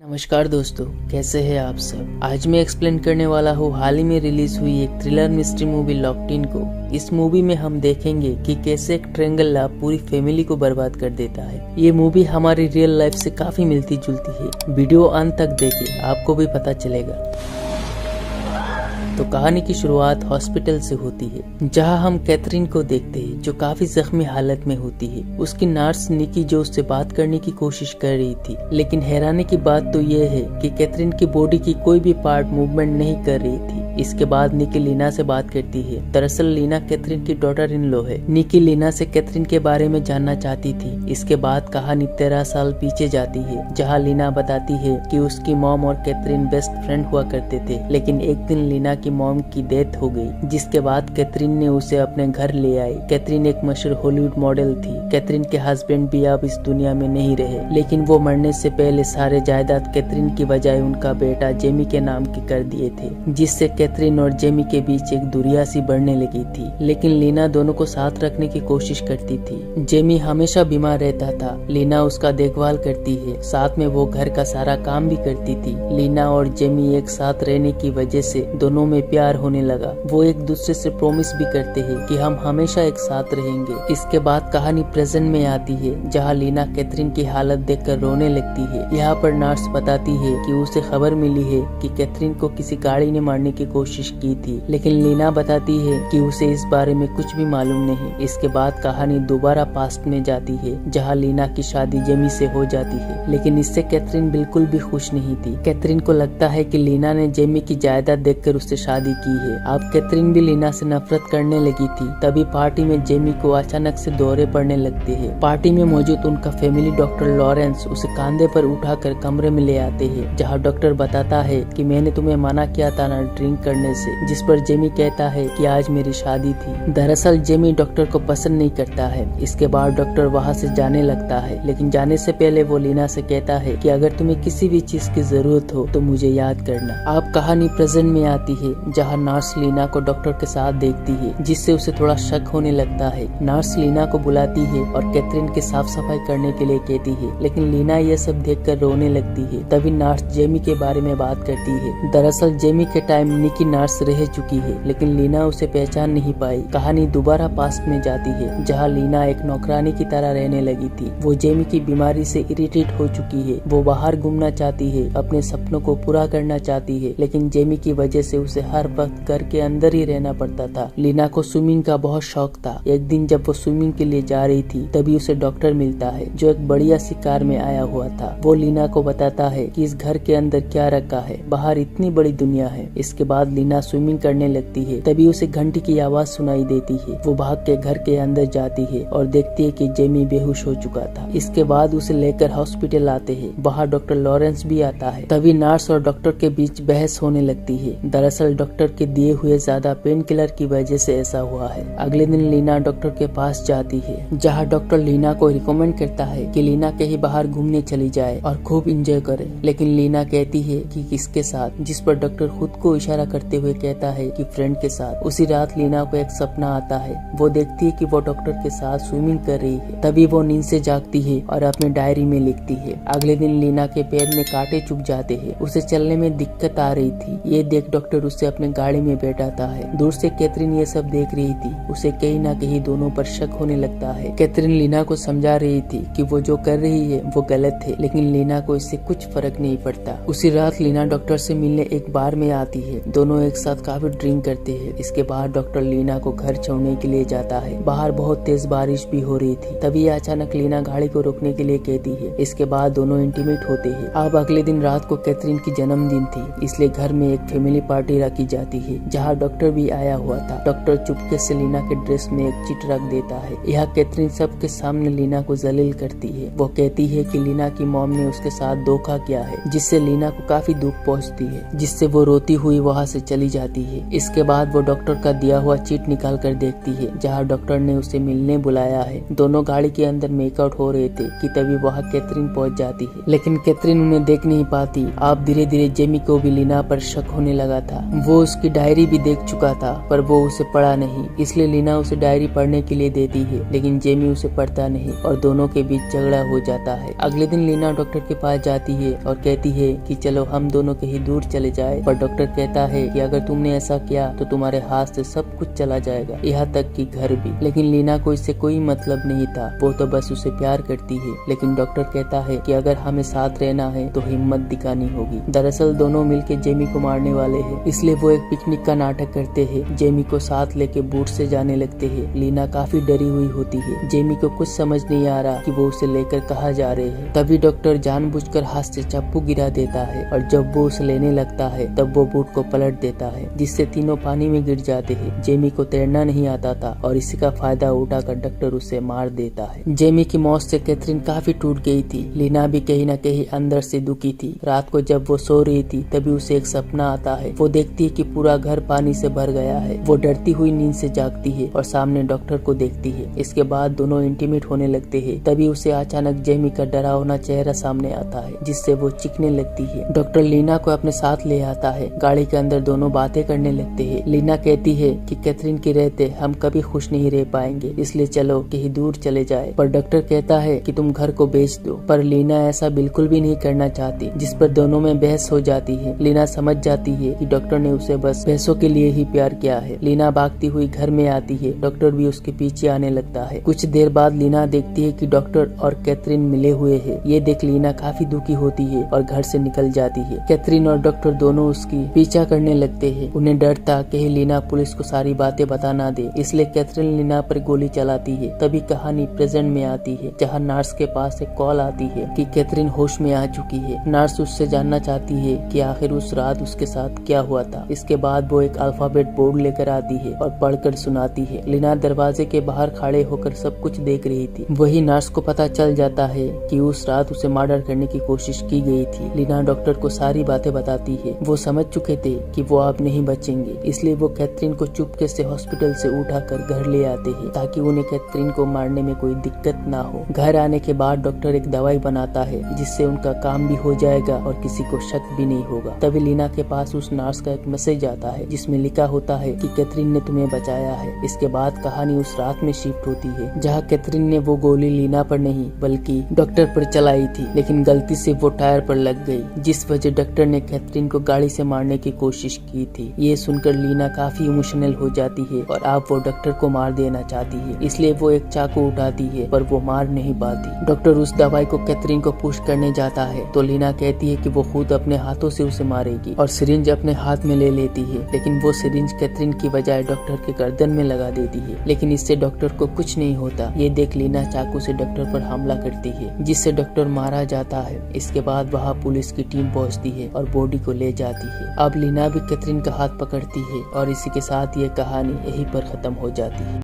नमस्कार दोस्तों, कैसे हैं आप सब। आज मैं एक्सप्लेन करने वाला हूँ हाल ही में रिलीज हुई एक thriller mystery movie locked in को। इस मूवी में हम देखेंगे कि कैसे एक ट्रायंगल लव पूरी फैमिली को बर्बाद कर देता है। ये मूवी हमारी रियल लाइफ से काफी मिलती जुलती है। वीडियो अंत तक देखें, आपको भी पता चलेगा। तो कहानी की शुरुआत हॉस्पिटल से होती है, जहां हम कैथरीन को देखते हैं जो काफी जख्मी हालत में होती है। उसकी नर्स निकी जो उससे बात करने की कोशिश कर रही थी, लेकिन हैरानी की बात तो यह है कि कैथरीन की बॉडी की कोई भी पार्ट मूवमेंट नहीं कर रही थी। इसके बाद निकी लीना से बात करती है। दरअसल लीना कैथरीन की डॉटर इन लॉ है। निकी लीना से कैथरीन के बारे में जानना चाहती थी। इसके बाद कहानी 13 साल पीछे जाती है, जहाँ लीना बताती है कि उसकी मॉम और कैथरीन बेस्ट फ्रेंड हुआ करते थे, लेकिन एक दिन लीना की मॉम की डेथ हो गई, जिसके बाद कैथरीन ने उसे अपने घर ले आई। कैथरीन एक मशहूर हॉलीवुड मॉडल थी। कैथरीन के हस्बैंड भी अब इस दुनिया में नहीं रहे, लेकिन वो मरने से पहले सारे जायदाद कैथरीन की बजाय उनका बेटा जेमी के नाम के कर दिए थे, जिससे कैथरीन और जेमी के बीच एक दूरियां सी बढ़ने लगी थी। लेकिन लीना दोनों को साथ रखने की कोशिश करती थी। जेमी हमेशा बीमार रहता था, लीना उसका देखभाल करती है, साथ में वो घर का सारा काम भी करती थी। लीना और जेमी एक साथ रहने की वजह से दोनों में प्यार होने लगा। वो एक दूसरे से प्रॉमिस भी करते हैं कि हम हमेशा एक साथ रहेंगे। इसके बाद कहानी प्रेजेंट में आती है, जहाँ लीना कैथरीन की हालत देखकर रोने लगती है। यहाँ पर नर्स बताती है कि उसे खबर मिली है कि कैथरीन को किसी गाड़ी ने मारने की कोशिश की थी, लेकिन लीना बताती है कि उसे इस बारे में कुछ भी मालूम नहीं। इसके बाद कहानी दोबारा पास्ट में जाती है, जहाँ लीना की शादी जेमी से हो जाती है, लेकिन इससे कैथरीन बिल्कुल भी खुश नहीं थी। कैथरीन को लगता है कि लीना ने जेमी की जायदाद देखकर उससे शादी की है। अब कैथरीन भी लीना से नफरत करने लगी थी। तभी पार्टी में जेमी को अचानक से दौरे पड़ने लगते हैं। पार्टी में मौजूद उनका फैमिली डॉक्टर लॉरेंस उसे कंधे पर उठाकर कमरे में ले आते हैं, जहाँ डॉक्टर बताता है कि मैंने तुम्हें मना किया था ना ड्रिंक करने से, जिस पर जेमी कहता है कि आज मेरी शादी थी। दरअसल जेमी डॉक्टर को पसंद नहीं करता है। इसके बाद डॉक्टर वहाँ से जाने लगता है, लेकिन जाने से पहले वो लीना से कहता है कि अगर तुम्हें किसी भी चीज की जरूरत हो तो मुझे याद करना। अब कहानी प्रेजेंट में आती है, जहाँ नर्स लीना को डॉक्टर के साथ देखती है, जिससे उसे थोड़ा शक होने लगता है। नर्स लीना को बुलाती है और कैथरीन की साफ सफाई करने के लिए कहती है, लेकिन लीना ये सब देखकर रोने लगती है। तभी नर्स जेमी के बारे में बात करती है। दरअसल जेमी के टाइम निकी नर्स रह चुकी है, लेकिन लीना उसे पहचान नहीं पाई। कहानी दोबारा पास्ट में जाती है, जहाँ लीना एक नौकरानी की तरह रहने लगी थी। वो जेमी की बीमारी से इरिटेट हो चुकी है। वो बाहर घूमना चाहती है, अपने सपनों को पूरा करना चाहती है, लेकिन जेमी की वजह से उसे हर वक्त घर के अंदर ही रहना पड़ता था। लीना को स्विमिंग का बहुत शौक था। एक दिन जब वो स्विमिंग के लिए जा रही थी, तभी उसे डॉक्टर मिलता है, जो एक बढ़िया सी कार में आया हुआ था। वो लीना को बताता है कि इस घर के अंदर क्या रखा है, बाहर इतनी बड़ी दुनिया है। इसके बाद लीना स्विमिंग करने लगती है। तभी उसे घंटी की आवाज सुनाई देती है। वो भाग के घर के अंदर जाती है और देखती है कि जेमी बेहोश हो चुका था। इसके बाद उसे लेकर हॉस्पिटल आते हैं। बाहर डॉक्टर लॉरेंस भी आता है। तभी नर्स और डॉक्टर के बीच बहस होने लगती है। दरअसल डॉक्टर के दिए हुए ज्यादा पेन किलर की वजह से ऐसा हुआ है। अगले दिन लीना डॉक्टर के पास जाती है, जहाँ डॉक्टर लीना को रिकमेंड करता है कि लीना कहीं बाहर घूमने चली जाए और खूब एंजॉय करे। लेकिन लीना कहती है कि किसके साथ, जिस पर डॉक्टर खुद को इशारा करते हुए कहता है कि फ्रेंड के साथ। उसी रात लीना को एक सपना आता है। वो देखती है कि वो डॉक्टर के साथ स्विमिंग कर रही है। तभी वो नींद से जागती है और अपने डायरी में लिखती है। अगले दिन लीना के पैर में कांटे चुभ जाते हैं। उसे चलने में दिक्कत आ रही थी। ये देख डॉक्टर उससे अपने गाड़ी में बैठाता है। दूर से कैथरीन ये सब देख रही थी। उसे कहीं ना कहीं दोनों पर शक होने लगता है। कैथरीन लीना को समझा रही थी कि वो जो कर रही है वो गलत है, लेकिन लीना को इससे कुछ फर्क नहीं पड़ता। उसी रात लीना डॉक्टर से मिलने एक बार में आती है। दोनों एक साथ काफी ड्रिंक करते हैं। इसके बाद डॉक्टर लीना को घर छोड़ने के लिए जाता है। बाहर बहुत तेज बारिश भी हो रही थी। तभी अचानक लीना गाड़ी को रोकने के लिए कहती है। इसके बाद दोनों इंटीमेट होते हैं। अब अगले दिन रात को कैथरीन की जन्मदिन थी, इसलिए घर में एक फैमिली पार्टी रखी जाती है, जहाँ डॉक्टर भी आया हुआ था। डॉक्टर चुपके से लीना के ड्रेस में एक चिट रख देता है। यह कैथरीन सबके सामने लीना को जलील करती है। वो कहती है कि लीना की मॉम ने उसके साथ धोखा किया है, जिससे लीना को काफी दुख पहुँचती है, जिससे वो रोती हुई वहाँ से चली जाती है। इसके बाद वो डॉक्टर का दिया हुआ चिट निकाल कर देखती है जहाँ डॉक्टर ने उसे मिलने बुलाया है। दोनों गाड़ी के अंदर मेकआउट हो रहे थे कि तभी वहाँ कैथरीन पहुँच जाती है, लेकिन कैथरीन उन्हें देख नहीं पाती। आप धीरे धीरे जेमी को भी लीना पर शक होने लगा था। वो उसकी डायरी भी देख चुका था पर वो उसे पढ़ा नहीं, इसलिए लीना उसे डायरी पढ़ने के लिए देती है, लेकिन जेमी उसे पढ़ता नहीं और दोनों के बीच झगड़ा हो जाता है। अगले दिन लीना डॉक्टर के पास जाती है और कहती है कि चलो हम दोनों कहीं दूर चले जाए, पर डॉक्टर कहता है कि अगर तुमने ऐसा किया तो तुम्हारे हाथ से सब कुछ चला जाएगा, यहाँ तक कि घर भी। लेकिन लीना को इससे कोई मतलब नहीं था, वो तो बस उसे प्यार करती है। लेकिन डॉक्टर कहता है कि अगर हमें साथ रहना है तो हिम्मत दिखानी होगी। दरअसल दोनों मिलकर जेमी को मारने वाले हैं, इसलिए वो एक पिकनिक का नाटक करते हैं। जेमी को साथ लेके बोट से जाने लगते हैं। लीना काफी डरी हुई होती है। जेमी को कुछ समझ नहीं आ रहा कि वो उसे लेकर कहाँ जा रहे हैं। तभी डॉक्टर जानबूझकर हाथ से चाकू गिरा देता है और जब वो उसे लेने लगता है तब वो बोट को पलट देता है, जिससे तीनों पानी में गिर जाते हैं। जेमी को तैरना नहीं आता था और इसी का फायदा उठाकर डॉक्टर उसे मार देता है। जेमी की मौत से कैथरीन काफी टूट गई थी। लीना भी कहीं न कहीं अंदर से दुखी थी। रात को जब वो सो रही थी तभी उसे एक सपना आता है। वो देखती है कि पूरा घर पानी से भर गया है। वो डरती हुई नींद से जागती है और सामने डॉक्टर को देखती है। इसके बाद दोनों इंटीमेट होने लगते हैं। तभी उसे अचानक जेमी का डरावना चेहरा सामने आता है, जिससे वो चीखने लगती है। डॉक्टर लीना को अपने साथ ले आता है। गाड़ी के अंदर दोनों बातें करने लगते हैं। लीना कहती है कि कैथरीन के रहते हम कभी खुश नहीं रह पाएंगे, इसलिए चलो कहीं दूर चले जाए। पर डॉक्टर कहता है कि तुम घर को बेच दो, पर लीना ऐसा बिल्कुल भी नहीं करना चाहती, जिस पर दोनों में बहस हो जाती है। लीना समझ जाती है कि डॉक्टर ने उसे बस पैसों के लिए ही प्यार किया है। लीना भागती हुई घर में आती है। डॉक्टर भी उसके पीछे आने लगता है। कुछ देर बाद लीना देखती है कि डॉक्टर और कैथरीन मिले हुए हैं। ये देख लीना काफी दुखी होती है और घर से निकल जाती है। कैथरीन और डॉक्टर दोनों उसकी पीछा करने लगते हैं। उन्हें डर था कहीं लीना पुलिस को सारी बातें बता ना दे, इसलिए कैथरीन लीना पर गोली चलाती है। तभी कहानी प्रेजेंट में आती है, जहाँ नर्स के पास एक कॉल आती है कि कैथरीन होश में आ चुकी है। नर्स उससे जानना चाहती है कि आखिर उस रात उसके साथ क्या हुआ था। इसके बाद वो एक अल्फाबेट बोर्ड लेकर आती है और पढ़कर सुनाती है। लीना दरवाजे के बाहर खड़े होकर सब कुछ देख रही थी। वही नर्स को पता चल जाता है कि उस रात उसे मर्डर करने की कोशिश की गई थी। लीना डॉक्टर को सारी बातें बताती है। वो समझ चुके थे कि वो अब नहीं बचेंगे, इसलिए वो कैथरीन को चुपके से हॉस्पिटल से उठाकर घर ले आते हैं ताकि उन्हें कैथरीन को मारने में कोई दिक्कत ना हो। घर आने के बाद डॉक्टर एक दवाई बनाता है जिससे उनका काम भी हो जाएगा और किसी को शक भी नहीं होगा। तभी लीना के पास उस नर्स का एक मैसेज आता है जिसमें लिखा होता है कि कैथरीन ने तुम्हें बचाया है। इसके बाद कहानी उस रात में शिफ्ट होती है जहाँ कैथरीन ने वो गोली लीना पर नहीं बल्कि डॉक्टर पर चलाई थी, लेकिन गलती से वो टायर पर लग गई, जिस वजह डॉक्टर ने कैथरीन को गाड़ी से मारने की कोशिश की थी। ये सुनकर लीना काफी इमोशनल हो जाती है और अब वो डॉक्टर को मार देना चाहती है, इसलिए वो एक चाकू उठाती है पर वो मार नहीं पाती। डॉक्टर उस दवाई को कैथरीन को पुश करने जाता है तो लीना कहती है कि वो खुद अपने हाथों से उसे मारेगी और सिरिंज अपने हाथ में ले लेती है, लेकिन वो सिरिंज कैथरीन की बजाय डॉक्टर के गर्दन में लगा देती है। लेकिन इससे डॉक्टर को कुछ नहीं होता। ये देख लीना चाकू से डॉक्टर पर हमला करती है, जिससे डॉक्टर मारा जाता है। इसके बाद वहाँ पुलिस की टीम पहुँचती है और बॉडी को ले जाती है। अब लीना भी कैथरीन का हाथ पकड़ती है और इसी के साथ ये कहानी यहीं पर खत्म हो जाती है।